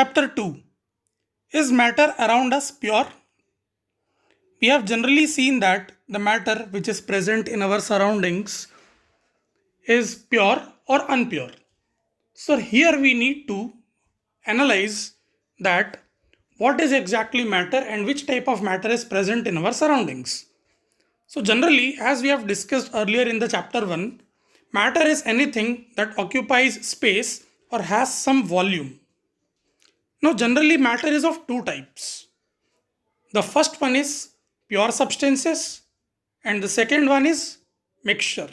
Chapter 2. Is matter around us pure? We have generally seen that the matter which is present in our surroundings is pure or impure. So here we need to analyze that what is exactly matter and which type of matter is present in our surroundings. So generally, as we have discussed earlier in the chapter 1, matter is anything that occupies space or has some volume. Now generally matter is of two types. The first one is pure substances and the second one is mixture.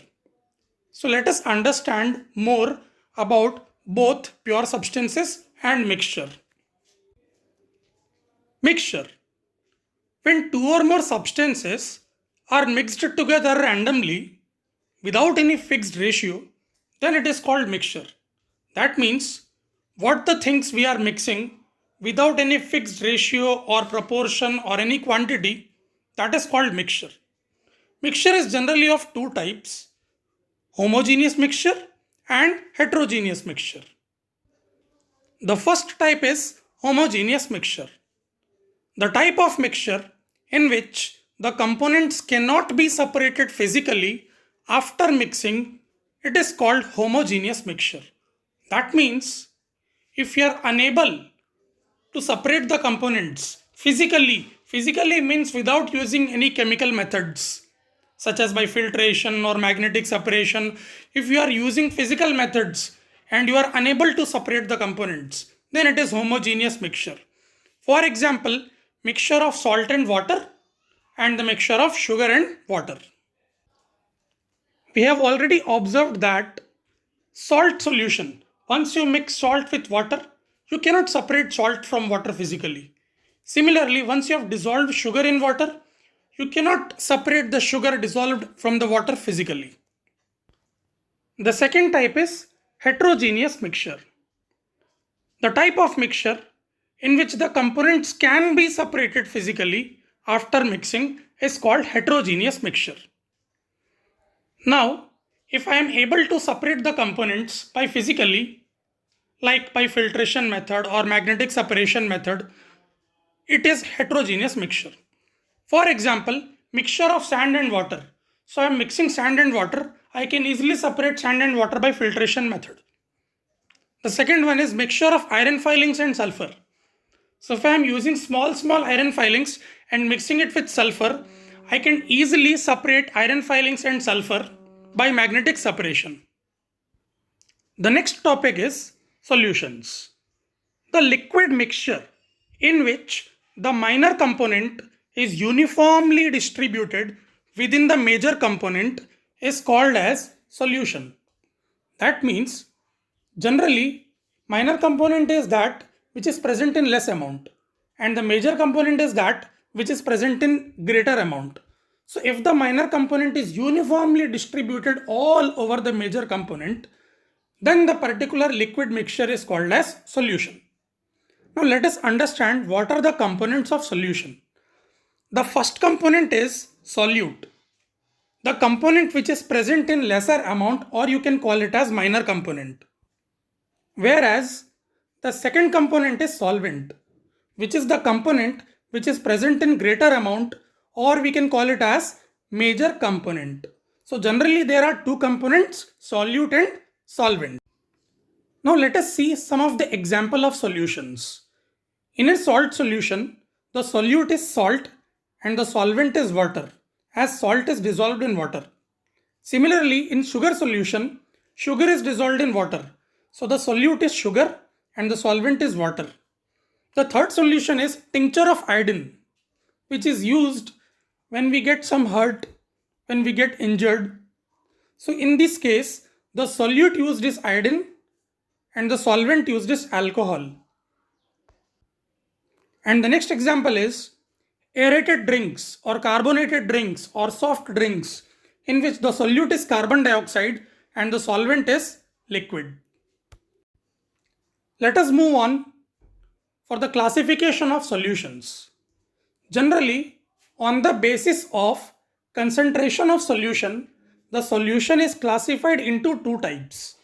So let us understand more about both pure substances and mixture. Mixture. When two or more substances are mixed together randomly without any fixed ratio, then it is called mixture. That means what the things we are mixing without any fixed ratio or proportion or any quantity, that is called mixture. Mixture is generally of two types: homogeneous mixture and heterogeneous mixture. The first type is homogeneous mixture. The type of mixture in which the components cannot be separated physically after mixing, it is called homogeneous mixture. That means if you are unable to separate the components physically means without using any chemical methods such as by filtration or magnetic separation. If you are using physical methods and you are unable to separate the components, then it is homogeneous mixture. For example, mixture of salt and water and the mixture of sugar and water. We have already observed that salt solution, once you mix salt with water, you cannot separate salt from water physically. Similarly, once you have dissolved sugar in water, you cannot separate the sugar dissolved from the water physically. The second type is heterogeneous mixture. The type of mixture in which the components can be separated physically after mixing is called heterogeneous mixture. Now, if I am able to separate the components by physically, like by filtration method or magnetic separation method, it is heterogeneous mixture. For example, mixture of sand and water. So I am mixing sand and water. I can easily separate sand and water by filtration method. The second one is mixture of iron filings and sulfur. So if I am using small iron filings and mixing it with sulfur, I can easily separate iron filings and sulfur by magnetic separation. The next topic is solutions. The liquid mixture in which the minor component is uniformly distributed within the major component is called as solution. That means generally minor component is that which is present in less amount and the major component is that which is present in greater amount. So if the minor component is uniformly distributed all over the major component, then the particular liquid mixture is called as solution. Now let us understand what are the components of solution. The first component is solute. The component which is present in lesser amount, or you can call it as minor component. Whereas the second component is solvent, which is the component which is present in greater amount, or we can call it as major component. So generally there are two components, solute and solvent. Now let us see some of the example of solutions. In a salt solution, the solute is salt and the solvent is water, as salt is dissolved in water. Similarly, in sugar solution, sugar is dissolved in water. So the solute is sugar and the solvent is water. The third solution is tincture of iodine, which is used when we get some hurt, when we get injured. So in this case, the solute used is iodine and the solvent used is alcohol. And the next example is aerated drinks or carbonated drinks or soft drinks in which the solute is carbon dioxide and the solvent is liquid. Let us move on for the classification of solutions. Generally, on the basis of concentration of solution, the solution is classified into two types.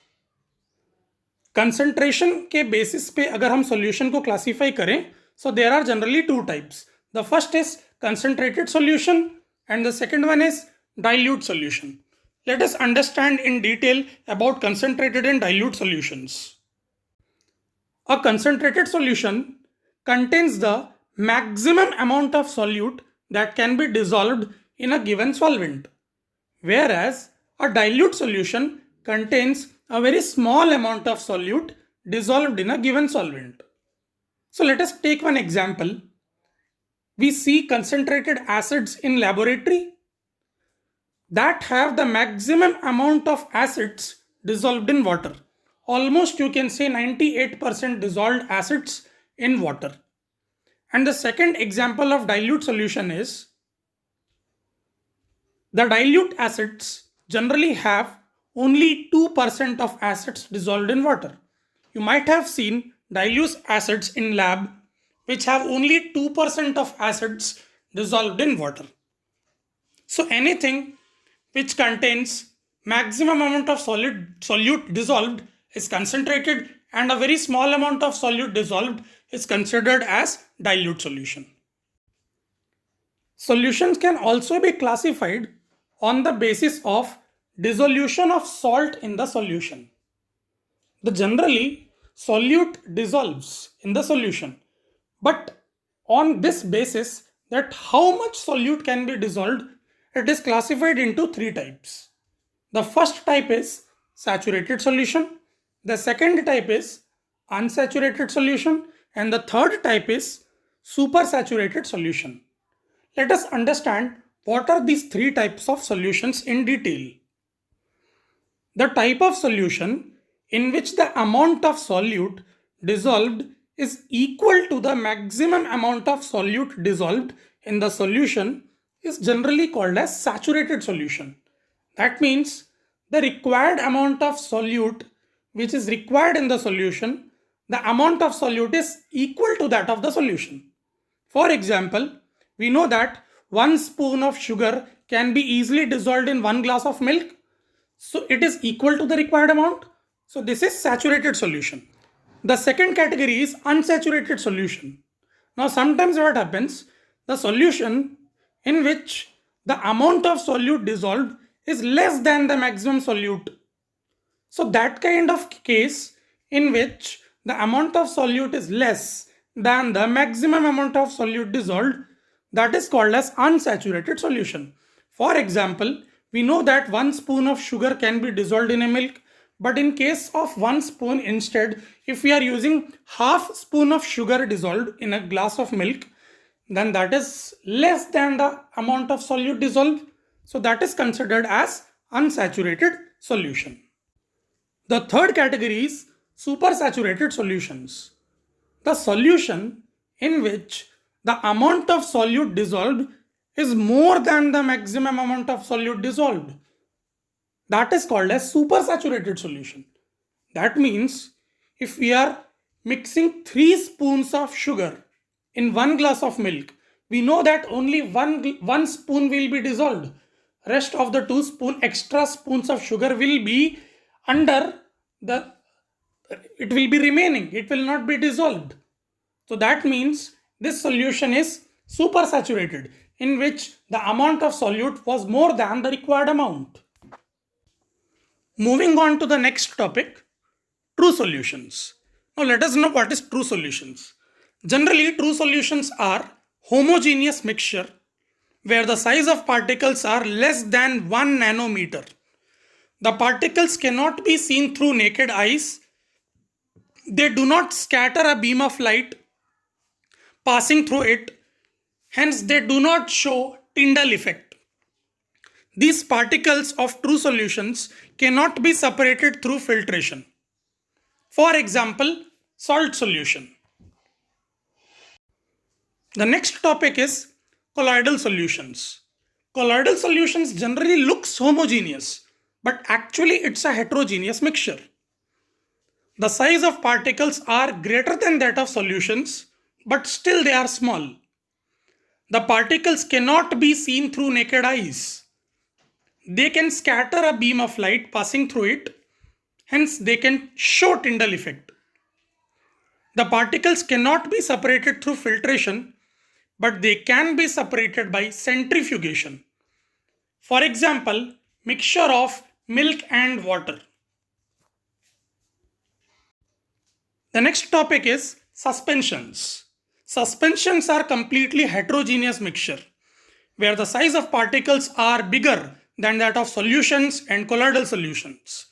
Concentration के basis पे अगर हम solution को classify करें, so there are generally two types. The first is concentrated solution and the second one is dilute solution. Let us understand in detail about concentrated and dilute solutions. A concentrated solution contains the maximum amount of solute that can be dissolved in a given solvent, whereas a dilute solution contains a very small amount of solute dissolved in a given solvent. So let us take one example. We see concentrated acids in laboratory that have the maximum amount of acids dissolved in water. Almost you can say 98% dissolved acids in water. And the second example of dilute solution is the dilute acids generally have only 2% of acids dissolved in water. You might have seen dilute acids in lab which have only 2% of acids dissolved in water. So anything which contains maximum amount of solute dissolved is concentrated, and a very small amount of solute dissolved is considered as dilute solution. Solutions can also be classified on the basis of dissolution of salt in the solution. Generally, solute dissolves in the solution. But on this basis, that how much solute can be dissolved, it is classified into three types. The first type is saturated solution, the second type is unsaturated solution, and the third type is supersaturated solution. Let us understand what are these three types of solutions in detail. The type of solution in which the amount of solute dissolved is equal to the maximum amount of solute dissolved in the solution is generally called as saturated solution. That means the required amount of solute which is required in the solution, the amount of solute is equal to that of the solution. For example, we know that 1 spoon of sugar can be easily dissolved in 1 glass of milk. So it is equal to the required amount. So this is saturated solution. The second category is unsaturated solution. Now sometimes what happens, the solution in which the amount of solute dissolved is less than the maximum solute. So that kind of case in which the amount of solute is less than the maximum amount of solute dissolved, that is called as unsaturated solution. For example, we know that 1 spoon of sugar can be dissolved in a milk. But in case of 1 spoon, instead, if we are using half spoon of sugar dissolved in a glass of milk, then that is less than the amount of solute dissolved. So that is considered as unsaturated solution. The third category is supersaturated solutions. The solution in which the amount of solute dissolved is more than the maximum amount of solute dissolved. That is called as supersaturated solution. That means if we are mixing 3 spoons of sugar in 1 glass of milk, we know that only one spoon will be dissolved. Rest of the 2 extra spoons of sugar will be under the, it will be remaining. It will not be dissolved. So that means this solution is supersaturated, in which the amount of solute was more than the required amount. Moving on to the next topic, true solutions. Now let us know what is true solutions. Generally, true solutions are homogeneous mixture where the size of particles are less than 1 nanometer. The particles cannot be seen through naked eyes. They do not scatter a beam of light passing through it. Hence, they do not show Tyndall effect. These particles of true solutions cannot be separated through filtration. For example, salt solution. The next topic is colloidal solutions. Colloidal solutions generally looks homogeneous, but actually it's a heterogeneous mixture. The size of particles are greater than that of solutions, but still they are small. The particles cannot be seen through naked eyes. They can scatter a beam of light passing through it. hence they can show Tyndall effect. The particles cannot be separated through filtration, but they can be separated by centrifugation. For example, mixture of milk and water. The next topic is suspensions. Suspensions are completely heterogeneous mixture where the size of particles are bigger than that of solutions and colloidal solutions.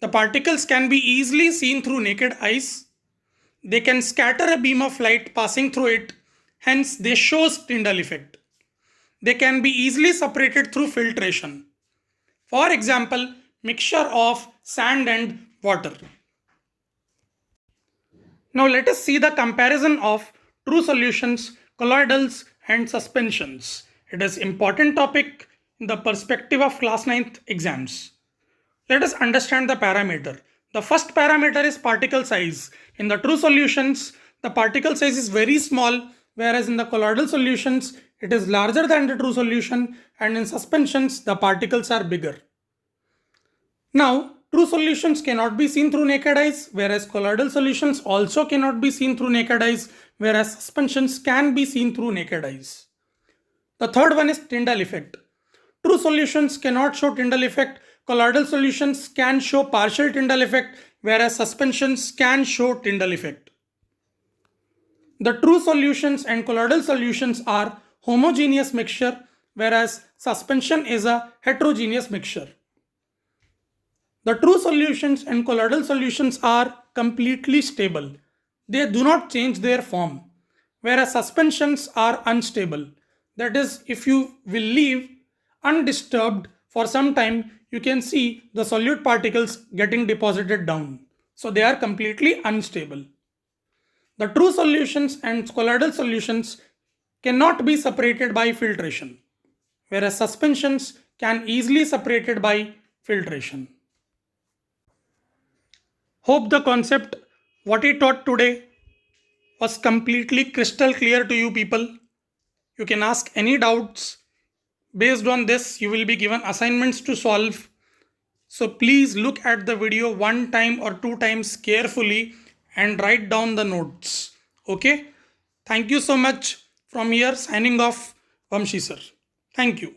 The particles can be easily seen through naked eyes. They can scatter a beam of light passing through it, hence they shows Tyndall effect. They can be easily separated through filtration. For example, mixture of sand and water. Now let us see the comparison of true solutions, colloidals and suspensions. It is important topic in the perspective of class 9th exams. Let us understand the parameter. The first parameter is particle size. In the true solutions, the particle size is very small, whereas in the colloidal solutions, it is larger than the true solution, and in suspensions, the particles are bigger. Now, true solutions cannot be seen through naked eyes, whereas colloidal solutions also cannot be seen through naked eyes, whereas suspensions can be seen through naked eyes. The third one is Tyndall effect. True solutions cannot show Tyndall effect. Colloidal solutions can show partial Tyndall effect, whereas suspensions can show Tyndall effect. The true solutions and colloidal solutions are homogeneous mixture, whereas suspension is a heterogeneous mixture. The true solutions and colloidal solutions are completely stable. They do not change their form, whereas suspensions are unstable. That is, if you will leave undisturbed for some time, you can see the solute particles getting deposited down. So they are completely unstable. The true solutions and colloidal solutions cannot be separated by filtration, whereas suspensions can easily separated by filtration. Hope the concept what he taught today was completely crystal clear to you people. You can ask any doubts. Based on this, you will be given assignments to solve. So please look at the video one time or two times carefully and write down the notes. Okay? Thank you so much. From here, signing off, Vamshi sir. Thank you.